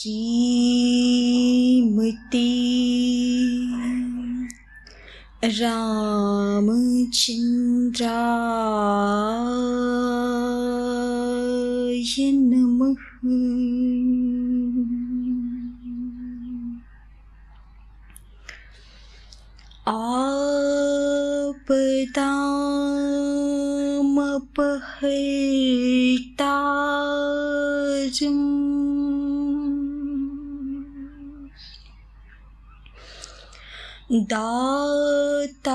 श्रीमती रामचंद्राय नमः। आपदामपहर्तारम् दातारम्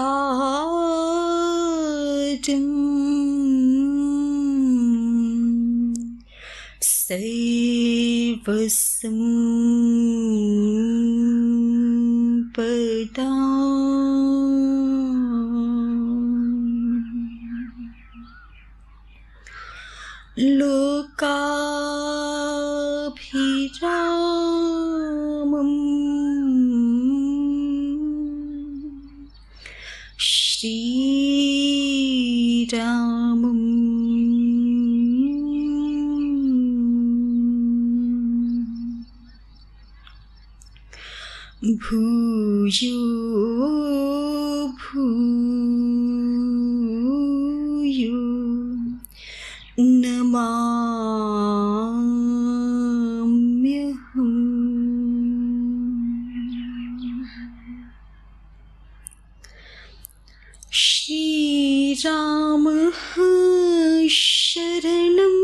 सर्वसम्पदाम् लोकाभिरामम् श्रीरामम् भूयो भूयो नमाम्यहम्। श्रीरामः शरणं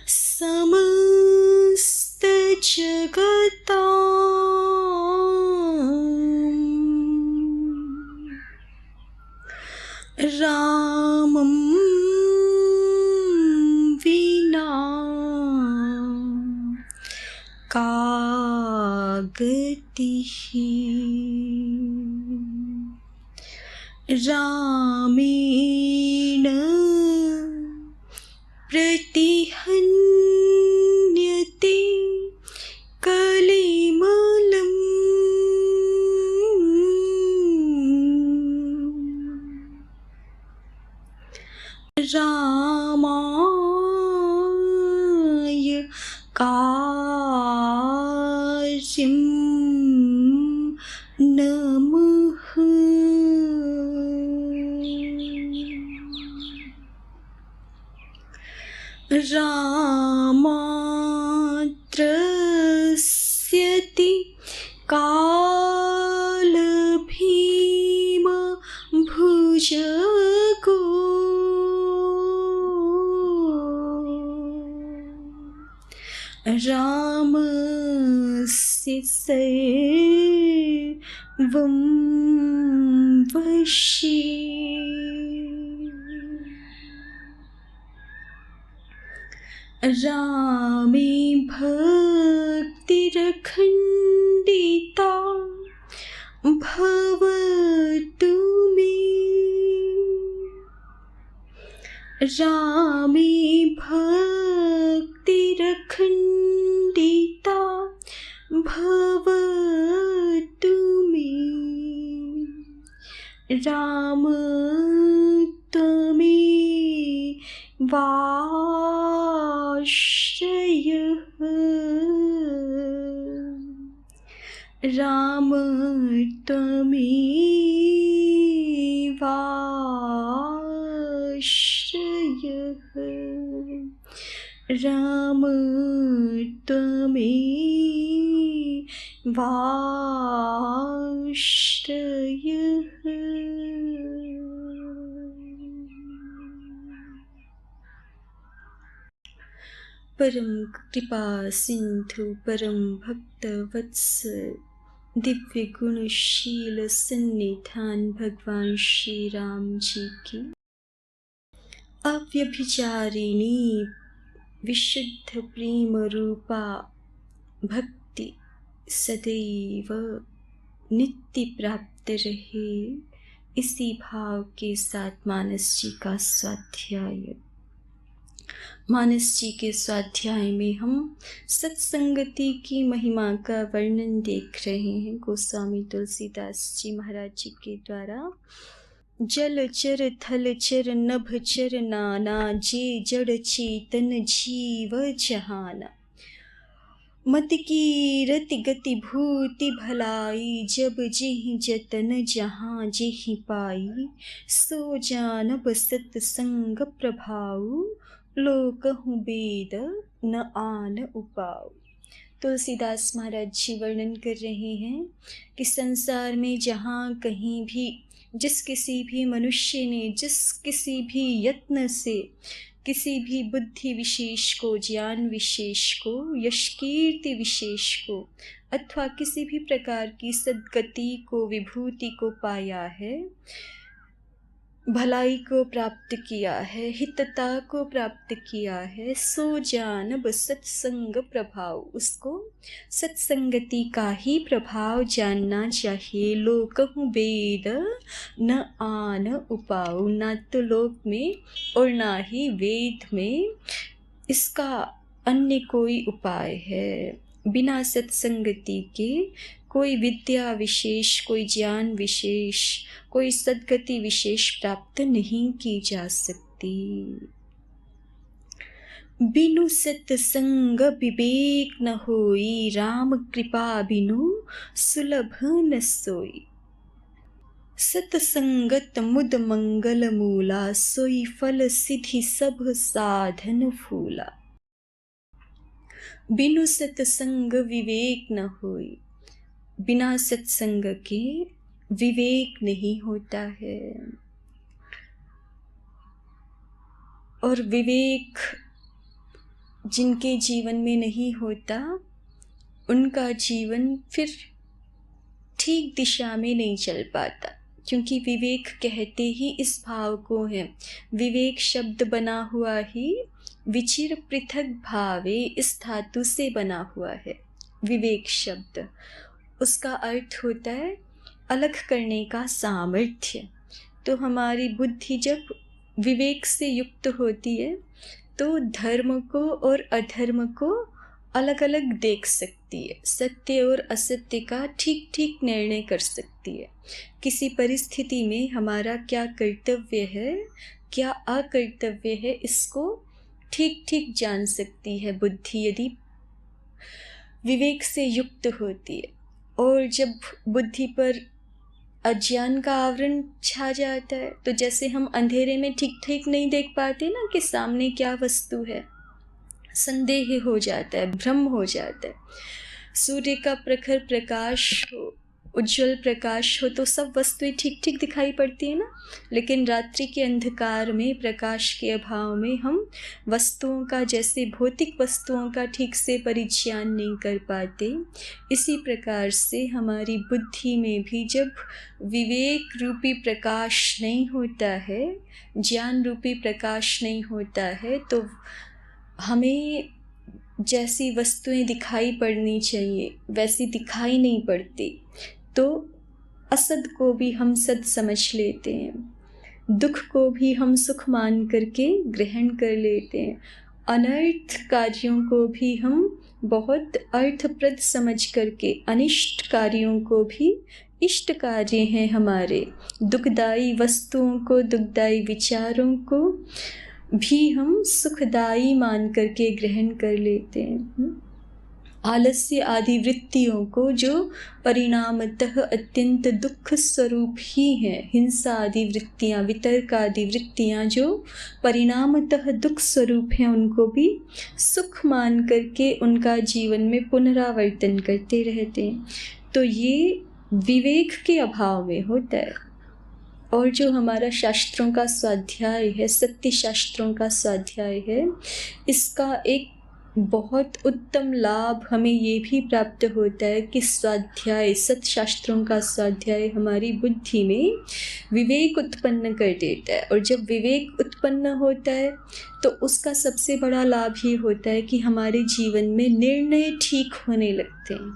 समस्तजगताम् रामं विना का गतिः। रामेण प्रतिहन्यते कलिमलम् रामाय कार्यं नमः। रामात्रस्यति कालभीम भुजगो रामस्य सर्वं वशे। रामे भक्तिरखण्डिता भवतु मे। रामे भक्तिरखण्डिता भवतु मे। राम त्वमेवाश्रयः। राम त्वमेवाश्रयः। राम त्वमेवाश्रयः। परम कृपा सिंधु परम भक्त वत्सल दिव्य गुणशील सन्निधान भगवान श्री राम जी की अव्यभिचारिणी विशुद्ध प्रेम रूपा भक्ति सदैव नित्य प्राप्त रहे। इसी भाव के साथ मानस जी का स्वाध्याय। मानस जी के स्वाध्याय में हम सत्संगति की महिमा का वर्णन देख रहे हैं गोस्वामी तुलसीदास जी महाराज जी के द्वारा जल चर थल चर नभ चर नाना, जे जड़ चेतन जीव जहाना। मत की रति गति भूति भलाई, जब जेहि जतन जहाँ जेहि पाई। सो जानब सतसंग प्रभाऊ, लोकहु वेद न आन उपाऊ। तुलसीदास महाराज जी वर्णन कर रहे हैं कि संसार में जहाँ कहीं भी जिस किसी भी मनुष्य ने जिस किसी भी यत्न से किसी भी बुद्धि विशेष को, ज्ञान विशेष को, यश कीर्ति विशेष को अथवा किसी भी प्रकार की सद्गति को, विभूति को पाया है, भलाई को प्राप्त किया है, हितता को प्राप्त किया है, सो जानब सत्संग प्रभाव, उसको सत्संगति का ही प्रभाव जानना चाहिए। लोकहु वेद न आन उपाऊ, ना तो लोक में और ना ही वेद में इसका अन्य कोई उपाय है। बिना सत्संगति के कोई विद्या विशेष, कोई ज्ञान विशेष, कोई सद्गति विशेष प्राप्त नहीं की जा सकती। बिनु सत्संग विवेक न होई, राम कृपा बिनु सुलभ न सोई। सत्संगत मुद मंगल मूला, सोई फल सिद्धि सब साधन फूला। बिनु सत्संग विवेक न होई, बिना सत्संग के विवेक नहीं होता है। और विवेक जिनके जीवन में नहीं होता, उनका जीवन फिर ठीक दिशा में नहीं चल पाता, क्योंकि विवेक कहते ही इस भाव को है। विवेक शब्द बना हुआ ही विचिर पृथक भावे, इस धातु से बना हुआ है। विवेक शब्द, उसका अर्थ होता है अलग करने का सामर्थ्य। तो हमारी बुद्धि जब विवेक से युक्त होती है तो धर्म को और अधर्म को अलग अलग देख सकती है, सत्य और असत्य का ठीक ठीक निर्णय कर सकती है। किसी परिस्थिति में हमारा क्या कर्तव्य है, क्या अकर्तव्य है, इसको ठीक ठीक जान सकती है बुद्धि, यदि विवेक से युक्त होती है। और जब बुद्धि पर अज्ञान का आवरण छा जाता है, तो जैसे हम अंधेरे में ठीक ठीक नहीं देख पाते ना कि सामने क्या वस्तु है, संदेह हो जाता है, भ्रम हो जाता है। सूर्य का प्रखर प्रकाश हो, उज्जवल प्रकाश हो, तो सब वस्तुएं ठीक ठीक दिखाई पड़ती है ना। लेकिन रात्रि के अंधकार में, प्रकाश के अभाव में हम वस्तुओं का, जैसे भौतिक वस्तुओं का ठीक से परिज्ञान नहीं कर पाते, इसी प्रकार से हमारी बुद्धि में भी जब विवेक रूपी प्रकाश नहीं होता है, ज्ञान रूपी प्रकाश नहीं होता है, तो हमें जैसी वस्तुएं दिखाई पड़नी चाहिए वैसी दिखाई नहीं पड़ती। तो असद को भी हम सद समझ लेते हैं, दुख को भी हम सुख मान करके ग्रहण कर लेते हैं, अनर्थ कार्यों को भी हम बहुत अर्थप्रद समझ करके, अनिष्ट कार्यों को भी इष्ट कार्य हैं हमारे, दुखदायी वस्तुओं को, दुखदायी विचारों को भी हम सुखदायी मान करके ग्रहण कर लेते हैं। आलस्य आदि वृत्तियों को, जो परिणामतः अत्यंत दुख स्वरूप ही हैं, हिंसा आदि वृत्तियाँ, वितर्क आदि वृत्तियाँ जो परिणामतः दुख स्वरूप हैं, उनको भी सुख मान करके उनका जीवन में पुनरावर्तन करते रहते हैं। तो ये विवेक के अभाव में होता है। और जो हमारा शास्त्रों का स्वाध्याय है, सत्य शास्त्रों का स्वाध्याय है, इसका एक बहुत उत्तम लाभ हमें ये भी प्राप्त होता है कि स्वाध्याय, सत्शास्त्रों का स्वाध्याय हमारी बुद्धि में विवेक उत्पन्न कर देता है। और जब विवेक उत्पन्न होता है तो उसका सबसे बड़ा लाभ ये होता है कि हमारे जीवन में निर्णय ठीक होने लगते हैं,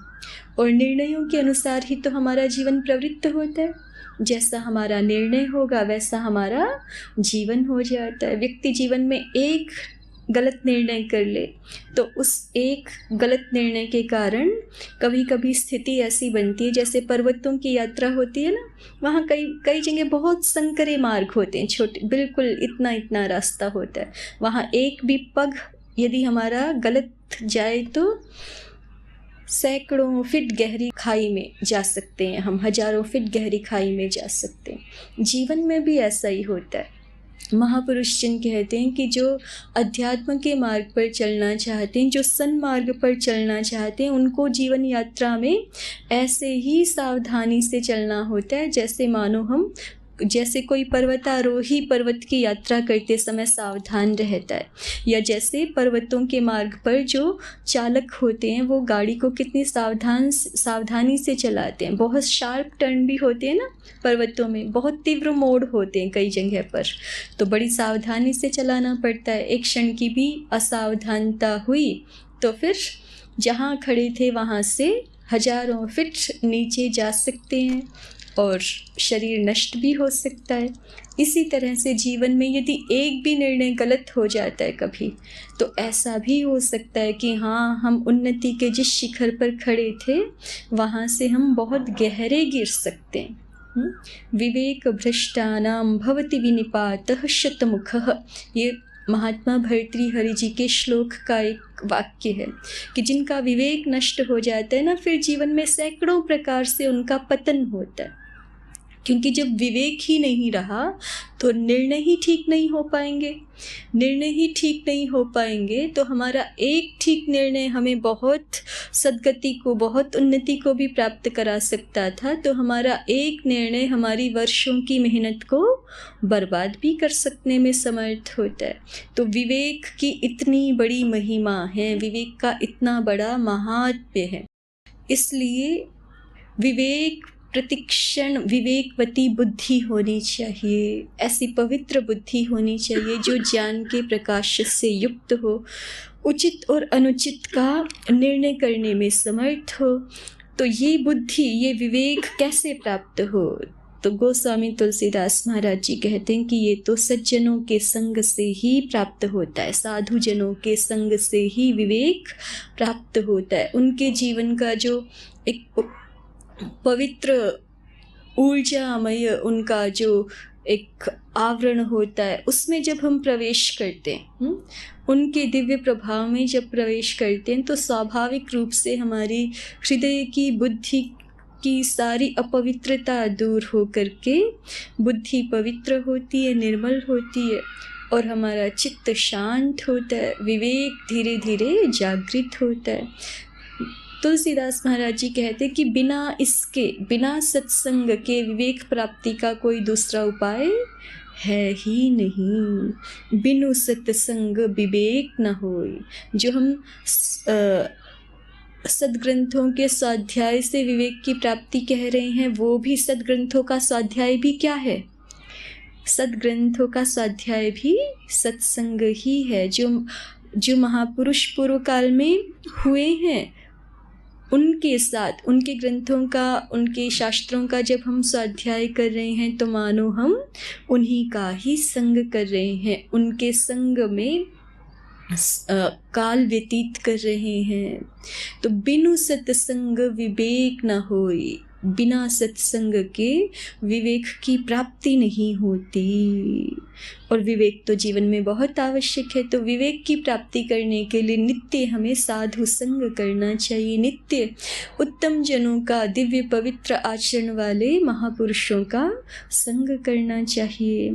और निर्णयों के अनुसार ही तो हमारा जीवन प्रवृत्त होता है। जैसा हमारा निर्णय होगा वैसा हमारा जीवन हो जाता है। व्यक्ति जीवन में एक गलत निर्णय कर ले, तो उस एक गलत निर्णय के कारण कभी कभी स्थिति ऐसी बनती है, जैसे पर्वतों की यात्रा होती है ना, वहाँ कई कई जगह बहुत संकरे मार्ग होते हैं, छोटे बिल्कुल इतना इतना रास्ता होता है। वहाँ एक भी पग यदि हमारा गलत जाए तो सैकड़ों फीट गहरी खाई में जा सकते हैं हम, हजारों फीट गहरी खाई में जा सकते हैं। जीवन में भी ऐसा ही होता है। महापुरुष जन कहते हैं कि जो अध्यात्म के मार्ग पर चलना चाहते हैं, जो सन्मार्ग पर चलना चाहते हैं, उनको जीवन यात्रा में ऐसे ही सावधानी से चलना होता है जैसे मानो हम, जैसे कोई पर्वतारोही पर्वत की यात्रा करते समय सावधान रहता है, या जैसे पर्वतों के मार्ग पर जो चालक होते हैं वो गाड़ी को कितनी सावधानी से चलाते हैं। बहुत शार्प टर्न भी होते हैं ना पर्वतों में, बहुत तीव्र मोड़ होते हैं कई जगह पर, तो बड़ी सावधानी से चलाना पड़ता है। एक क्षण की भी असावधानता हुई तो फिर जहाँ खड़े थे वहाँ से हजारों फीट नीचे जा सकते हैं और शरीर नष्ट भी हो सकता है। इसी तरह से जीवन में यदि एक भी निर्णय गलत हो जाता है कभी, तो ऐसा भी हो सकता है कि हाँ, हम उन्नति के जिस शिखर पर खड़े थे वहाँ से हम बहुत गहरे गिर सकते हैं। विवेक भ्रष्टानाम भवति विनिपातः शतमुखः, ये महात्मा भर्तृहरि जी के श्लोक का एक वाक्य है कि जिनका विवेक नष्ट हो जाता है ना, फिर जीवन में सैकड़ों प्रकार से उनका पतन होता है। क्योंकि जब विवेक ही नहीं रहा तो निर्णय ही ठीक नहीं हो पाएंगे, निर्णय ही ठीक नहीं हो पाएंगे तो हमारा एक ठीक निर्णय हमें बहुत सद्गति को, बहुत उन्नति को भी प्राप्त करा सकता था, तो हमारा एक निर्णय हमारी वर्षों की मेहनत को बर्बाद भी कर सकने में समर्थ होता है। तो विवेक की इतनी बड़ी महिमा है, विवेक का इतना बड़ा महात्म्य है, इसलिए विवेक प्रतिक्षण विवेकवती बुद्धि होनी चाहिए, ऐसी पवित्र बुद्धि होनी चाहिए जो ज्ञान के प्रकाश से युक्त हो, उचित और अनुचित का निर्णय करने में समर्थ हो। तो ये बुद्धि, ये विवेक कैसे प्राप्त हो? तो गोस्वामी तुलसीदास महाराज जी कहते हैं कि ये तो सज्जनों के संग से ही प्राप्त होता है, साधु जनों के संग से ही विवेक प्राप्त होता है। उनके जीवन का जो एक पवित्र ऊर्जामय उनका जो एक आवरण होता है, उसमें जब हम प्रवेश करते हैं, उनके दिव्य प्रभाव में जब प्रवेश करते हैं, तो स्वाभाविक रूप से हमारी हृदय की, बुद्धि की सारी अपवित्रता दूर हो करके बुद्धि पवित्र होती है, निर्मल होती है और हमारा चित्त शांत होता है, विवेक धीरे धीरे जागृत होता है। तुलसीदास महाराज जी कहते कि बिना इसके, बिना सत्संग के विवेक प्राप्ति का कोई दूसरा उपाय है ही नहीं। बिनु सत्संग विवेक न होय। जो हम सद्ग्रंथों के स्वाध्याय से विवेक की प्राप्ति कह रहे हैं, वो भी सद्ग्रंथों का स्वाध्याय भी क्या है? सद्ग्रंथों का स्वाध्याय भी सत्संग ही है। जो महापुरुष पूर्व काल में हुए हैं, उनके साथ, उनके ग्रंथों का, उनके शास्त्रों का जब हम स्वाध्याय कर रहे हैं तो मानो हम उन्हीं का ही संग कर रहे हैं, उनके संग में काल व्यतीत कर रहे हैं। तो बिनु सत्संग विवेक न होय, बिना सत्संग के विवेक की प्राप्ति नहीं होती, और विवेक तो जीवन में बहुत आवश्यक है। तो विवेक की प्राप्ति करने के लिए नित्य हमें साधु संग करना चाहिए, नित्य उत्तम जनों का, दिव्य पवित्र आचरण वाले महापुरुषों का संग करना चाहिए।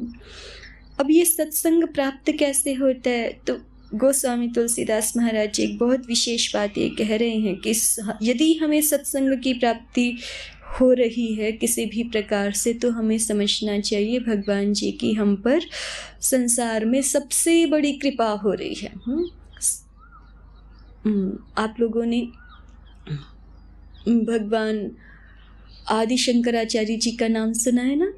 अब ये सत्संग प्राप्त कैसे होता है? तो गोस्वामी तुलसीदास महाराज जी एक बहुत विशेष बात ये कह रहे हैं कि यदि हमें सत्संग की प्राप्ति हो रही है किसी भी प्रकार से, तो हमें समझना चाहिए भगवान जी की हम पर संसार में सबसे बड़ी कृपा हो रही है। आप लोगों ने भगवान आदि शंकराचार्य जी का नाम सुना है ना,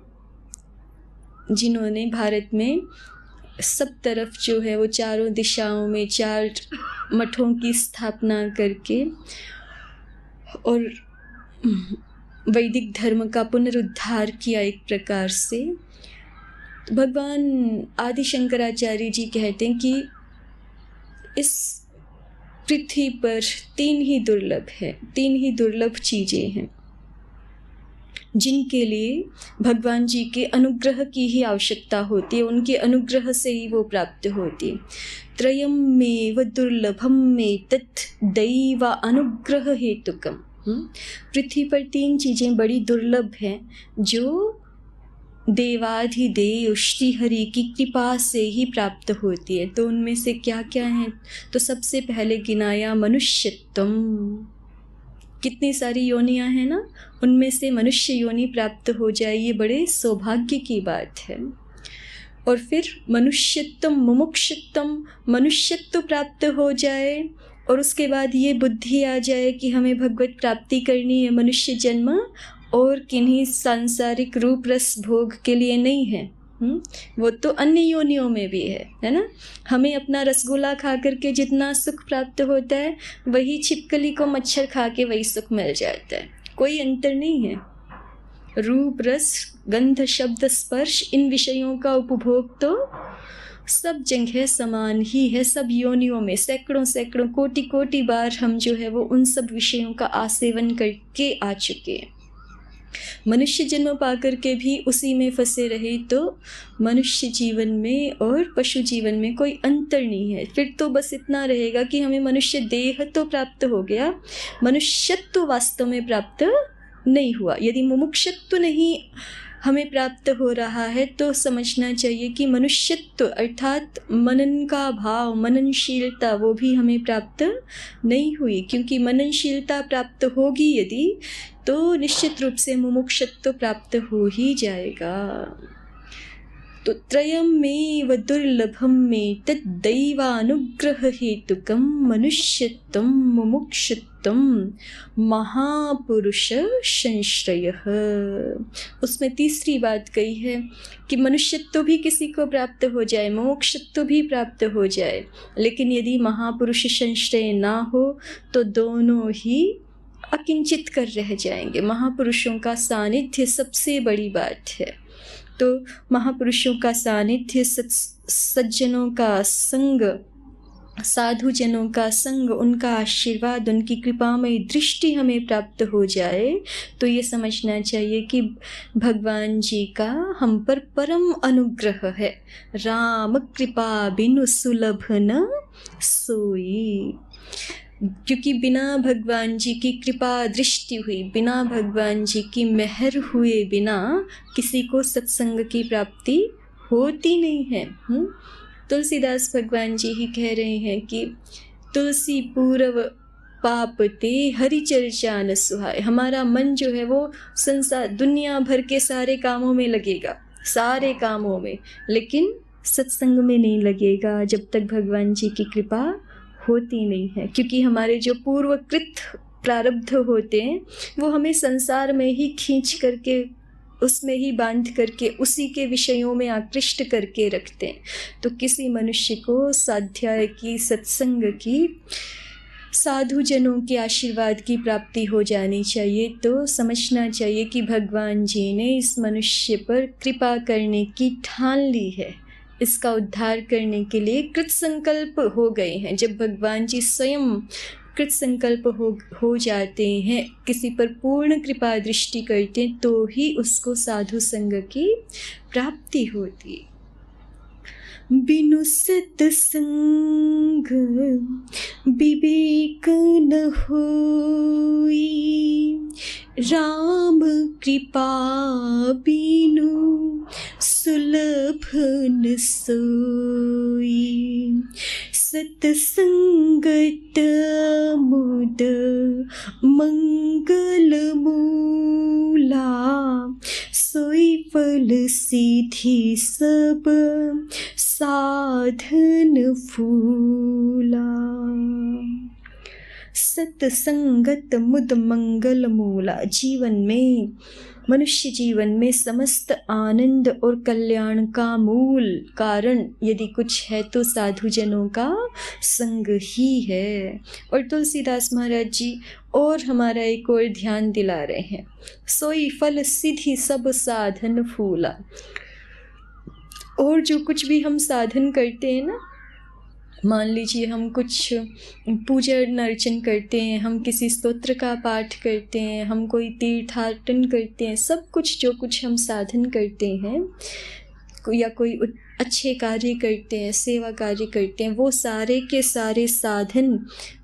जिन्होंने भारत में सब तरफ जो है वो चारों दिशाओं में 4 मठों की स्थापना करके और वैदिक धर्म का पुनरुद्धार किया एक प्रकार से। भगवान आदि शंकराचार्य जी कहते हैं कि इस पृथ्वी पर तीन ही दुर्लभ चीज़ें हैं जिनके लिए भगवान जी के अनुग्रह की ही आवश्यकता होती है, उनके अनुग्रह से ही वो प्राप्त होती है। त्रयमेव दुर्लभम में तत् दैव अनुग्रह हेतुकम। पृथ्वी पर तीन चीज़ें बड़ी दुर्लभ हैं जो देवाधिदेव श्री हरि की कृपा से ही प्राप्त होती है। तो उनमें से क्या क्या हैं? तो सबसे पहले गिनाया मनुष्यत्वम। कितनी सारी योनियां हैं ना, उनमें से मनुष्य योनि प्राप्त हो जाए, ये बड़े सौभाग्य की बात है। और फिर मनुष्यत्वम मुमुक्षुत्वम, मनुष्यत्व प्राप्त हो जाए और उसके बाद ये बुद्धि आ जाए कि हमें भगवत प्राप्ति करनी है। मनुष्य जन्म और किन्हीं सांसारिक रूप रस भोग के लिए नहीं है, वो तो अन्य योनियों में भी है ना। हमें अपना रसगुल्ला खा करके जितना सुख प्राप्त होता है, वही छिपकली को मच्छर खा के वही सुख मिल जाता है, कोई अंतर नहीं है। रूप रस गंध शब्द स्पर्श, इन विषयों का उपभोग तो सब जगह समान ही है। सब योनियों में सैकड़ों सैकड़ों कोटि कोटि बार हम जो है वो उन सब विषयों का आसेवन करके आ चुके हैं। मनुष्य जन्म पाकर के भी उसी में फंसे रहे तो मनुष्य जीवन में और पशु जीवन में कोई अंतर नहीं है। फिर तो बस इतना रहेगा कि हमें मनुष्य देह तो प्राप्त हो गया, मनुष्यत्व वास्तव में प्राप्त नहीं हुआ। यदि मुमुक्षत्व नहीं हमें प्राप्त हो रहा है तो समझना चाहिए कि मनुष्यत्व अर्थात मनन का भाव, मननशीलता, वो भी हमें प्राप्त नहीं हुई। क्योंकि मननशीलता प्राप्त होगी यदि, तो निश्चित रूप से मुमुक्षत्व प्राप्त हो ही जाएगा। तो त्रयमेव दुर्लभम में तद्दैवानुग्रह हेतुकम मनुष्यत्वम मुमुक्षुत्वम महापुरुष संश्रयः। उसमें तीसरी बात कही है कि मनुष्यत्व भी किसी को प्राप्त हो जाए, मोक्षत्व भी प्राप्त हो जाए, लेकिन यदि महापुरुष संश्रय ना हो तो दोनों ही अकिंचित कर रह जाएंगे। महापुरुषों का सानिध्य सबसे बड़ी बात है। तो महापुरुषों का सानिध्य, सज्जनों का संग, साधु जनों का संग, उनका आशीर्वाद, उनकी कृपामय दृष्टि हमें प्राप्त हो जाए तो ये समझना चाहिए कि भगवान जी का हम पर परम अनुग्रह है। राम कृपा बिनु सुलभ न सोई। क्योंकि बिना भगवान जी की कृपा दृष्टि हुई, बिना भगवान जी की मेहर हुए बिना किसी को सत्संग की प्राप्ति होती नहीं है। तुलसीदास भगवान जी ही कह रहे हैं कि तुलसी पूर्व पाप ते हरि चर्चा न सुहाए। हमारा मन जो है वो संसार दुनिया भर के सारे कामों में लगेगा, सारे कामों में, लेकिन सत्संग में नहीं लगेगा जब तक भगवान जी की कृपा होती नहीं है। क्योंकि हमारे जो पूर्वकृत प्रारब्ध होते हैं वो हमें संसार में ही खींच करके, उसमें ही बांध करके, उसी के विषयों में आकृष्ट करके रखते हैं। तो किसी मनुष्य को स्वाध्याय की, सत्संग की, साधु जनों के आशीर्वाद की प्राप्ति हो जानी चाहिए। तो समझना चाहिए कि भगवान जी ने इस मनुष्य पर कृपा करने की ठान ली है, इसका उद्धार करने के लिए कृत संकल्प हो गए हैं। जब भगवान जी स्वयं कृत संकल्प हो जाते हैं, किसी पर पूर्ण कृपा दृष्टि करते हैं, तो ही उसको साधु संग की प्राप्ति होती। बिनु सत्संग विवेक न होई, राम कृपा बिनु सुलभ न सोई। सत्संगत मुद मंगल मूला, सोई फल सीधी सब साधन फूला। सत्संगत मुद मंगल मूला। जीवन में, मनुष्य जीवन में समस्त आनंद और कल्याण का मूल कारण यदि कुछ है तो साधुजनों का संग ही है। और तुलसीदास महाराज जी और हमारा एक और ध्यान दिला रहे हैं, सोई फल सिद्धि सब साधन फूला। और जो कुछ भी हम साधन करते हैं ना, मान लीजिए हम कुछ पूजन अर्चन करते हैं, हम किसी स्तोत्र का पाठ करते हैं, हम कोई तीर्थाटन करते हैं, सब कुछ जो कुछ हम साधन करते हैं या कोई अच्छे कार्य करते हैं, सेवा कार्य करते हैं, वो सारे के सारे साधन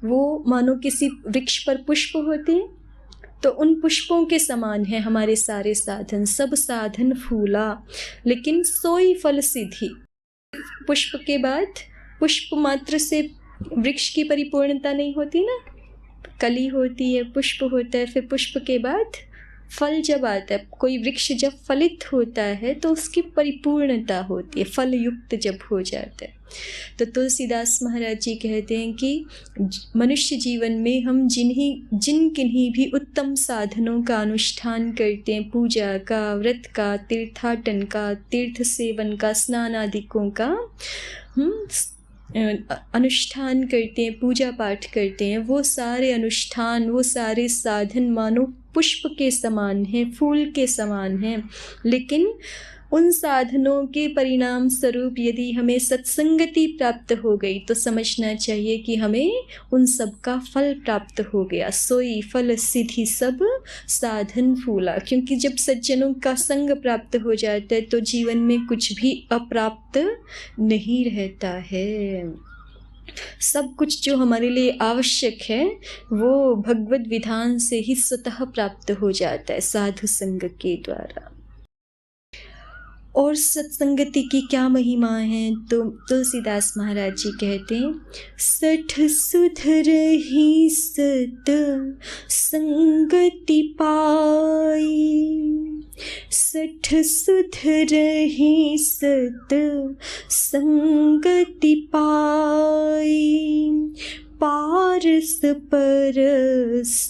वो मानो किसी वृक्ष पर पुष्प होते हैं तो उन पुष्पों के समान है हमारे सारे साधन। सब साधन फूला लेकिन सोई फल सिद्धि। पुष्प के बाद पुष्प मात्र से वृक्ष की परिपूर्णता नहीं होती ना, कली होती है, पुष्प होता है, फिर पुष्प के बाद फल जब आता है, कोई वृक्ष जब फलित होता है तो उसकी परिपूर्णता होती है, फल युक्त जब हो जाता है। तो तुलसीदास महाराज जी कहते हैं कि मनुष्य जीवन में हम जिन किन्हीं भी उत्तम साधनों का अनुष्ठान करते हैं, पूजा का, व्रत का, तीर्थाटन का, तीर्थ सेवन का, स्नान आदिकों का अनुष्ठान करते हैं, पूजा पाठ करते हैं, वो सारे अनुष्ठान, वो सारे साधन मानो पुष्प के समान हैं, फूल के समान हैं। लेकिन उन साधनों के परिणाम स्वरूप यदि हमें सत्संगति प्राप्त हो गई तो समझना चाहिए कि हमें उन सब का फल प्राप्त हो गया। सोई फल सिद्धि सब साधन फूला। क्योंकि जब सज्जनों का संग प्राप्त हो जाता है तो जीवन में कुछ भी अप्राप्त नहीं रहता है। सब कुछ जो हमारे लिए आवश्यक है वो भगवद विधान से ही स्वतः प्राप्त हो जाता है साधु संग के द्वारा। और सत्संगति की क्या महिमा है तो तुलसीदास महाराज जी कहते हैं, सठ सुधरहि सत संगति पाई, सठ सुधरहि सत संगति पाई, पारस परस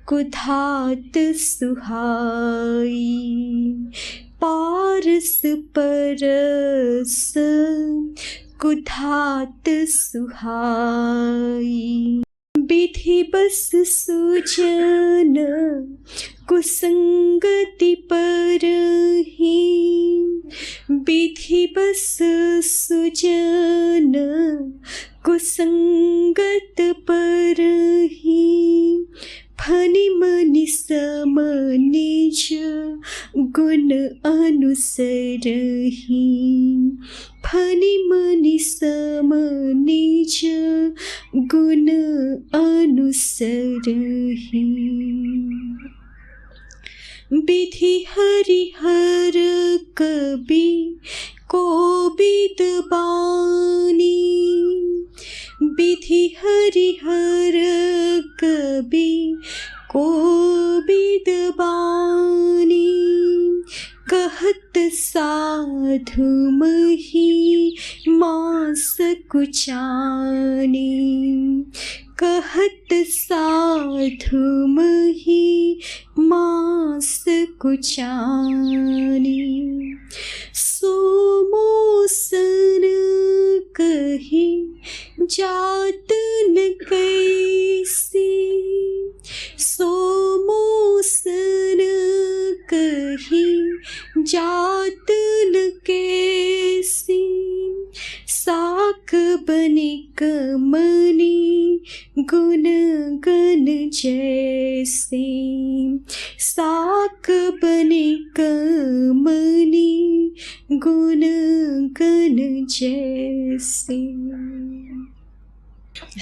कुधात सुहाई, पारस परस कुधात सुहाई, विधि बस सुजन कुसंगति परहि, विधि बस सुजन कुसंगत परहि, फनि मनि सम निज गुण अनुसरहि, फनि मनि सम निज गुण अनुसरहि, विधि हरिहर कबि कोबिद बानी, विधि हरिहर कबि कोबिद बानी, कहत साधु मही मास कुचानी, कहत साधु मही मास कुचानी, सोमोसन कही जात न कैसी, सोमोसन कही जात न कैसी, साक बनिक मणि गुण गण जैसे, साक बनिक मणि गुण गण जैसे,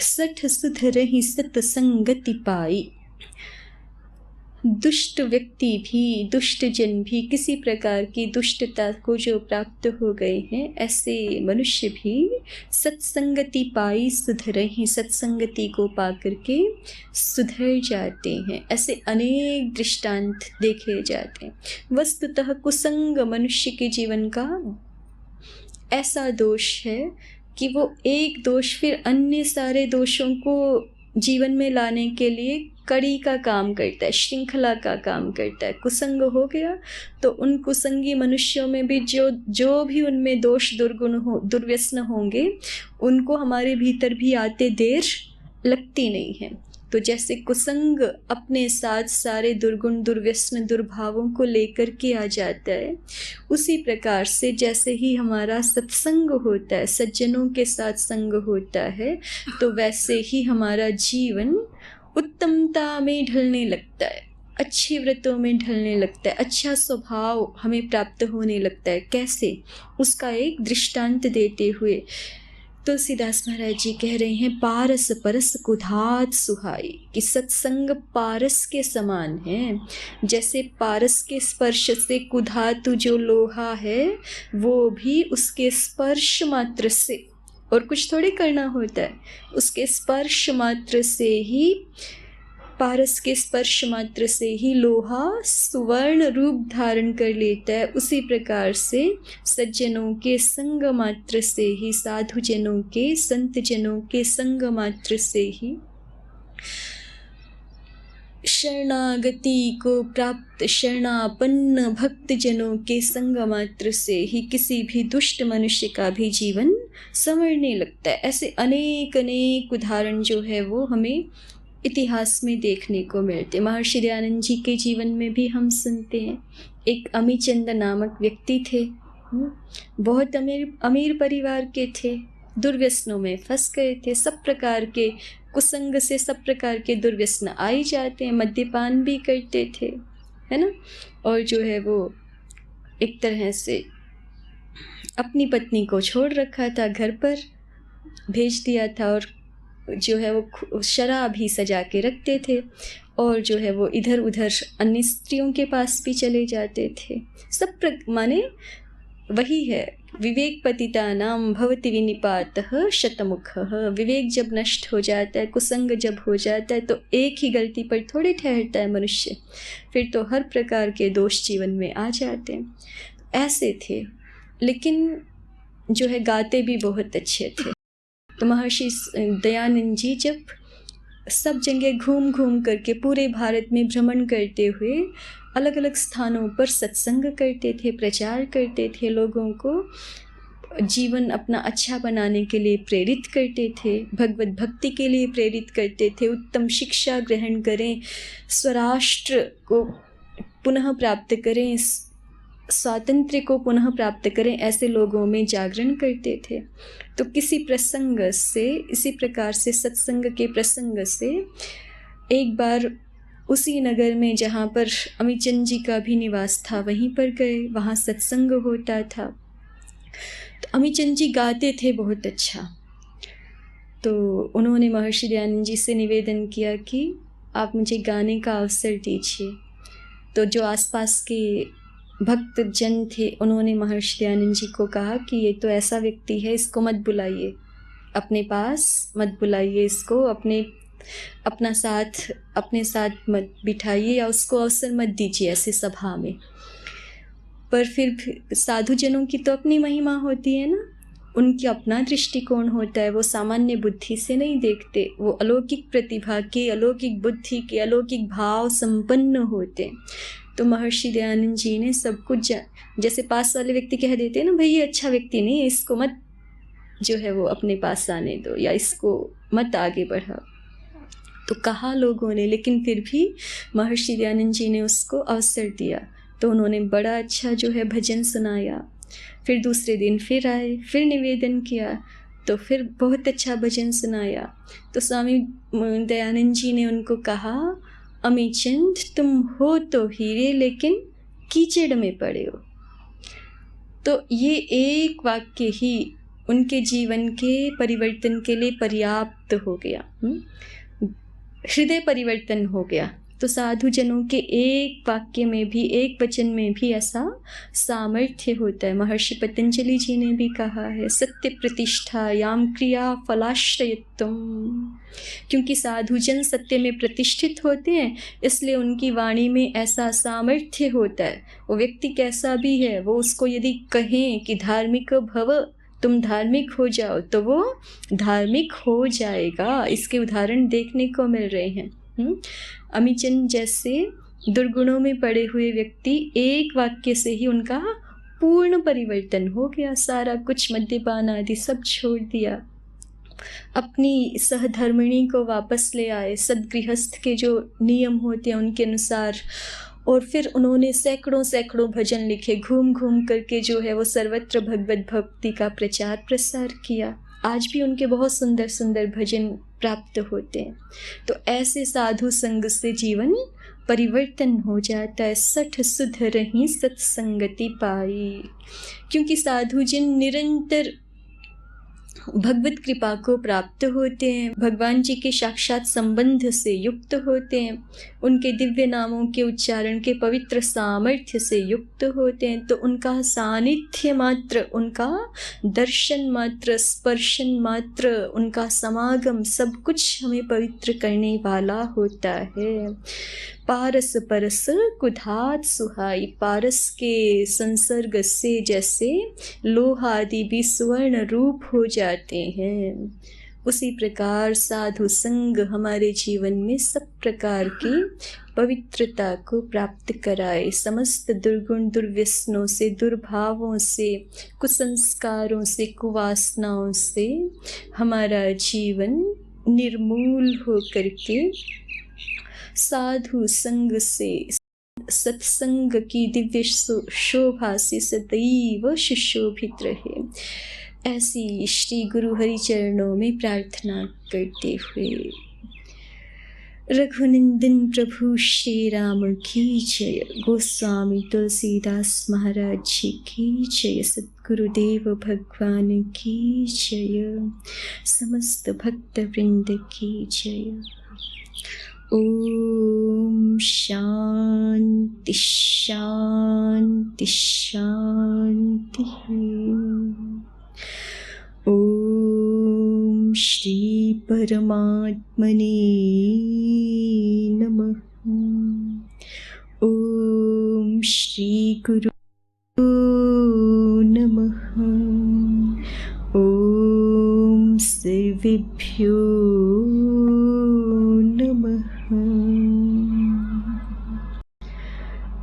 सठ सुधरहि सत संगति पाई। दुष्ट व्यक्ति भी, दुष्ट जन भी, किसी प्रकार की दुष्टता को जो प्राप्त हो गए हैं, ऐसे मनुष्य भी सत्संगति पाई सुधरहि, सत्संगति को पा करके सुधर जाते हैं। ऐसे अनेक दृष्टांत देखे जाते हैं। वस्तुतः कुसंग मनुष्य के जीवन का ऐसा दोष है कि वो एक दोष फिर अन्य सारे दोषों को जीवन में लाने के लिए कड़ी का काम करता है, श्रृंखला का काम करता है। कुसंग हो गया तो उन कुसंगी मनुष्यों में भी जो भी उनमें दोष दुर्गुण दुर्व्यसन होंगे, उनको हमारे भीतर भी आते देर लगती नहीं है। तो जैसे कुसंग अपने साथ सारे दुर्गुण दुर्व्यसन दुर्भावों को लेकर के आ जाता है, उसी प्रकार से जैसे ही हमारा सत्संग होता है, सज्जनों के साथ संग होता है, तो वैसे ही हमारा जीवन उत्तमता में ढलने लगता है, अच्छे व्रतों में ढलने लगता है, अच्छा स्वभाव हमें प्राप्त होने लगता है। कैसे? उसका एक दृष्टांत देते हुए तुलसीदास महाराज जी कह रहे हैं, पारस परस कुधात सुहाई, कि सत्संग पारस के समान है। जैसे पारस के स्पर्श से कुधातु जो लोहा है वो भी उसके स्पर्श मात्र से, और कुछ थोड़ी करना होता है, उसके स्पर्श मात्र से ही, पारस के स्पर्श मात्र से ही लोहा सुवर्ण रूप धारण कर लेता है। उसी प्रकार से सज्जनों के संग मात्र से ही, साधु जनों के, संत जनों के संग मात्र से ही, शरणागति को प्राप्त शरणापन्न भक्त जनों के संग मात्र से ही किसी भी दुष्ट मनुष्य का भी जीवन संवरने लगता है। ऐसे अनेक अनेक उदाहरण जो है वो हमें इतिहास में देखने को मिलते। महर्षि दयानंद जी के जीवन में भी हम सुनते हैं। एक अमीचंद नामक व्यक्ति थे, बहुत अमीर परिवार के थे, दुर्व्यसनों में फंस गए थे। सब प्रकार के कुसंग से सब प्रकार के दुर्व्यसन आ ही जाते हैं। मद्यपान भी करते थे, है ना, और जो है वो एक तरह से अपनी पत्नी को छोड़ रखा था, घर पर भेज दिया था, और जो है वो शराब ही सजा के रखते थे, और जो है वो इधर उधर अन्य स्त्रियों के पास भी चले जाते थे। सब माने वही है, विवेक पतिता नाम भवति विनिपातः शतमुखः। विवेक जब नष्ट हो जाता है, कुसंग जब हो जाता है, तो एक ही गलती पर थोड़े ठहरता है मनुष्य, फिर तो हर प्रकार के दोष जीवन में आ जाते हैं। ऐसे थे, लेकिन जो है गाते भी बहुत अच्छे थे। तो महर्षि दयानंद जी जब सब जगह घूम घूम करके पूरे भारत में भ्रमण करते हुए अलग अलग स्थानों पर सत्संग करते थे, प्रचार करते थे, लोगों को जीवन अपना अच्छा बनाने के लिए प्रेरित करते थे, भगवत भक्ति के लिए प्रेरित करते थे, उत्तम शिक्षा ग्रहण करें, स्वराष्ट्र को पुनः प्राप्त करें, स्वातंत्र्य को पुनः प्राप्त करें, ऐसे लोगों में जागरण करते थे। तो किसी प्रसंग से, इसी प्रकार से सत्संग के प्रसंग से एक बार उसी नगर में जहाँ पर अमीचंद जी का भी निवास था, वहीं पर गए, वहाँ सत्संग होता था। तो अमीचंद जी गाते थे बहुत अच्छा। तो उन्होंने महर्षि दयानंद जी से निवेदन किया कि आप मुझे गाने का अवसर दीजिए। तो जो आसपास के भक्त जन थे, उन्होंने महर्षि दयानंद जी को कहा कि ये तो ऐसा व्यक्ति है, इसको मत बुलाइए, अपने पास मत बुलाइए, इसको अपने साथ मत बिठाइए, या उसको अवसर मत दीजिए ऐसे सभा में। पर फिर साधु जनों की तो अपनी महिमा होती है ना, उनकी अपना दृष्टिकोण होता है, वो सामान्य बुद्धि से नहीं देखते, वो अलौकिक प्रतिभा के, अलौकिक बुद्धि के, अलौकिक भाव संपन्न होते। तो महर्षि दयानंद जी ने सब कुछ, जैसे पास वाले व्यक्ति कह देते हैं ना, भाई ये अच्छा व्यक्ति नहीं है, इसको मत जो है वो अपने पास आने दो, या इसको मत आगे बढ़ाओ। तो कहा लोगों ने, लेकिन फिर भी महर्षि दयानंद जी ने उसको अवसर दिया। तो उन्होंने बड़ा अच्छा जो है भजन सुनाया। फिर दूसरे दिन फिर आए, फिर निवेदन किया, तो फिर बहुत अच्छा भजन सुनाया। तो स्वामी दयानंद जी ने उनको कहा, अमीचंद तुम हो तो हीरे, लेकिन कीचड़ में पड़े हो। तो ये एक वाक्य ही उनके जीवन के परिवर्तन के लिए पर्याप्त हो गया, हृदय परिवर्तन हो गया। तो साधु जनों के एक वाक्य में भी, एक वचन में भी ऐसा सामर्थ्य होता है। महर्षि पतंजलि जी ने भी कहा है, सत्य प्रतिष्ठा याम क्रिया फलाश्रयत्वम। क्योंकि साधु जन सत्य में प्रतिष्ठित होते हैं, इसलिए उनकी वाणी में ऐसा सामर्थ्य होता है। वो व्यक्ति कैसा भी है, वो उसको यदि कहें कि धार्मिक भव, तुम धार्मिक हो जाओ, तो वो धार्मिक हो जाएगा। इसके उदाहरण देखने को मिल रहे हैं। अमीचंद जैसे दुर्गुणों में पड़े हुए व्यक्ति, एक वाक्य से ही उनका पूर्ण परिवर्तन हो गया। सारा कुछ, मद्यपान आदि सब छोड़ दिया, अपनी सहधर्मिणी को वापस ले आए, सद्गृहस्थ के जो नियम होते हैं उनके अनुसार। और फिर उन्होंने सैकड़ों सैकड़ों भजन लिखे, घूम घूम करके जो है वो सर्वत्र भगवत भक्ति का प्रचार प्रसार किया। आज भी उनके बहुत सुंदर सुंदर भजन प्राप्त होते हैं। तो ऐसे साधु संग से जीवन परिवर्तन हो जाता है। सठ सुध रही सत्संगति पाई, क्योंकि साधु जिन निरंतर भगवत कृपा को प्राप्त होते हैं, भगवान जी के साक्षात संबंध से युक्त होते हैं, उनके दिव्य नामों के उच्चारण के पवित्र सामर्थ्य से युक्त होते हैं, तो उनका सानिध्य मात्र, उनका दर्शन मात्र, स्पर्शन मात्र, उनका समागम सब कुछ हमें पवित्र करने वाला होता है। पारस परस कुधात सुहाई, पारस के संसर्ग से जैसे लोहा आदि भी स्वर्ण रूप हो जाते हैं, उसी प्रकार साधु संग हमारे जीवन में सब प्रकार की पवित्रता को प्राप्त कराए। समस्त दुर्गुण दुर्व्यसनों से, दुर्भावों से, कुसंस्कारों से, कुवासनाओं से हमारा जीवन निर्मूल हो करके साधु संग से, सत्संग की दिव्य शोभा से सदैव सुशोभित रहे। ऐसी श्री गुरु हरि चरणों में प्रार्थना करते हुए रघुनंदन प्रभु श्री राम की जय, गोस्वामी तुलसीदास महाराज जी की जय, सद्गुरुदेव भगवान की जय, समस्त भक्त वृंद की जय। ओम शांति शांति शांति। ओम श्री परमात्मने नमः। ओम श्री गुरु नमः। ओम सर्वेभ्यो